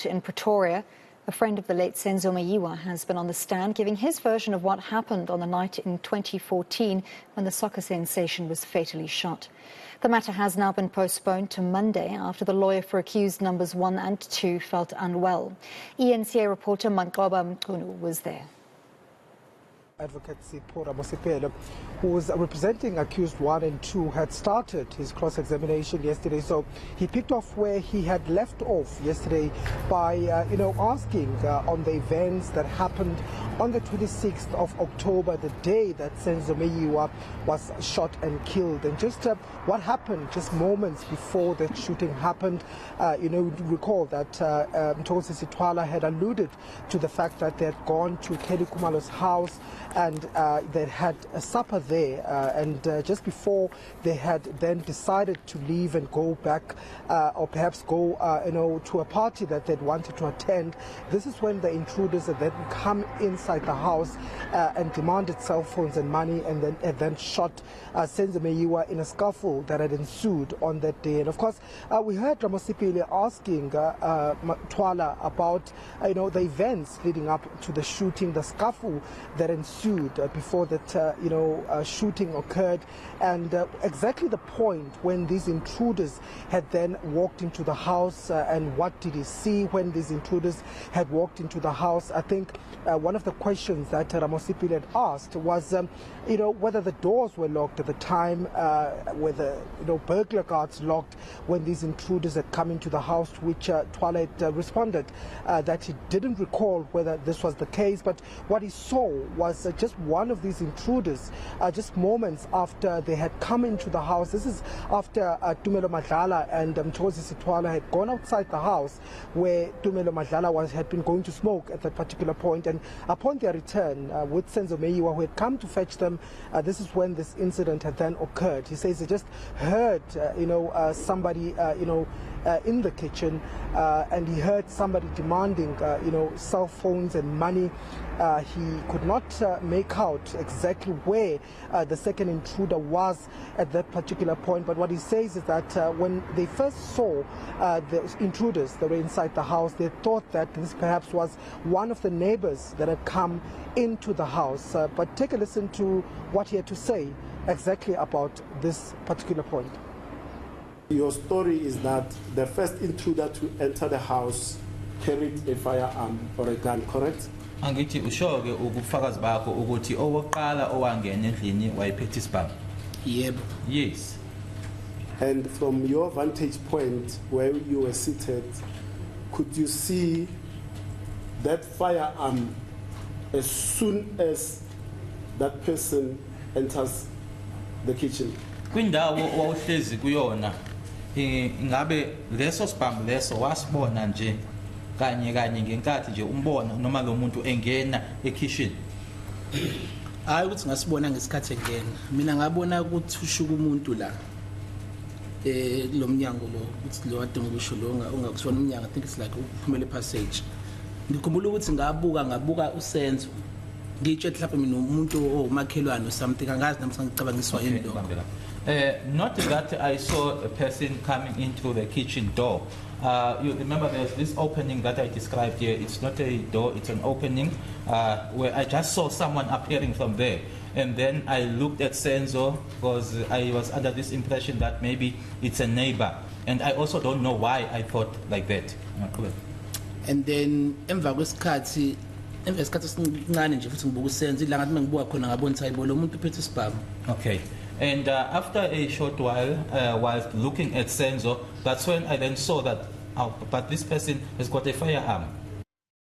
In Pretoria, a friend of the late Senzo Meyiwa has been on the stand giving his version of what happened on the night in 2014 when the soccer sensation was fatally shot. The matter has now been postponed to Monday after the lawyer for accused numbers 1 and 2 felt unwell. eNCA reporter Manqoba Mchunu was there. Advocate Sipho Mosipelo, who was representing accused 1 and 2, had started his cross-examination yesterday. So he picked off where he had left off yesterday by, asking on the events that happened on the 26th of October, the day that Senzo Meyiwa was shot and killed, and just what happened just moments before that shooting happened. Recall that Mthokozisi Thwala had alluded to the fact that they had gone to Kelly Kumalo's house and they had a supper there, and just before they had then decided to leave and go back or perhaps go to a party that they'd wanted to attend, this is when the intruders had then come inside the house and demanded cell phones and money, and then shot Senzo Meyiwa in a scuffle that had ensued on that day. And of course we heard Ramosipile asking Thwala about the events leading up to the shooting, the scuffle that ensued before that shooting occurred, and exactly the point when these intruders had then walked into the house, and what did he see when these intruders had walked into the house. I think one of the questions that Ramosipile had asked was whether the doors were locked at the time, whether burglar guards locked when these intruders had come into the house, to which Thwala had responded that he didn't recall whether this was the case, but what he saw was just one of these intruders just moments after they had come into the house. This is after Tumelo Madlala and Mthokozisi Thwala had gone outside the house where Tumelo Madlala had been going to smoke at that particular point, and upon their return with Senzo Meyiwa, who had come to fetch them, this is when this incident had then occurred. He says he just heard somebody in the kitchen, and he heard somebody demanding cell phones and money. He could not make out exactly where the second intruder was at that particular point, but what he says is that when they first saw the intruders that were inside the house, they thought that this perhaps was one of the neighbors that had come into the house. But take a listen to what he had to say exactly about this particular point. Your story is that the first intruder to enter the house carried a firearm or a gun, correct? Angithi usho-ke ubufakazi bakho ukuthi owokuqala owangena endlini wayephethe isibhamu. Yebo. Yes. And from your vantage point where you were seated, could you see that firearm as soon as that person enters the kitchen? Kwindawo owuhlezi kuyona ingabe leso sibhamu leso wasibona nje kanye ngenkathi nje umbona noma lo muntu engena ekitchen? Hayi ukuthi ngasibona ngesikhathi engena, mina ngabona ukuthi ushuka umuntu la lo mnyango lo, ukuthi lo ade ngokusho lo ongakusona umnyango, I think it's like uphumele passage. Ngikhumbula ukuthi ngabuka uSenzo, ngitshe mhlawumbe mina umuntu omakhelwane or something, angazi nami sengicabangiswa yini lo. Not that I saw a person coming into the kitchen door. You remember there's this opening that I described here. It's not a door, it's an opening where I just saw someone appearing from there. And then I looked at Senzo because I was under this impression that maybe it's a neighbor. And I also don't know why I thought like that. And then emva kwesikhathi esincane nje futhi ngibuka uSenzo ila ngathi mengibuka khona ngabona ukuthi hayibo lo muntu uphethe isibhamu. Okay. And after a short while, while looking at Senzo, that's when I then saw that, but this person has got a firearm.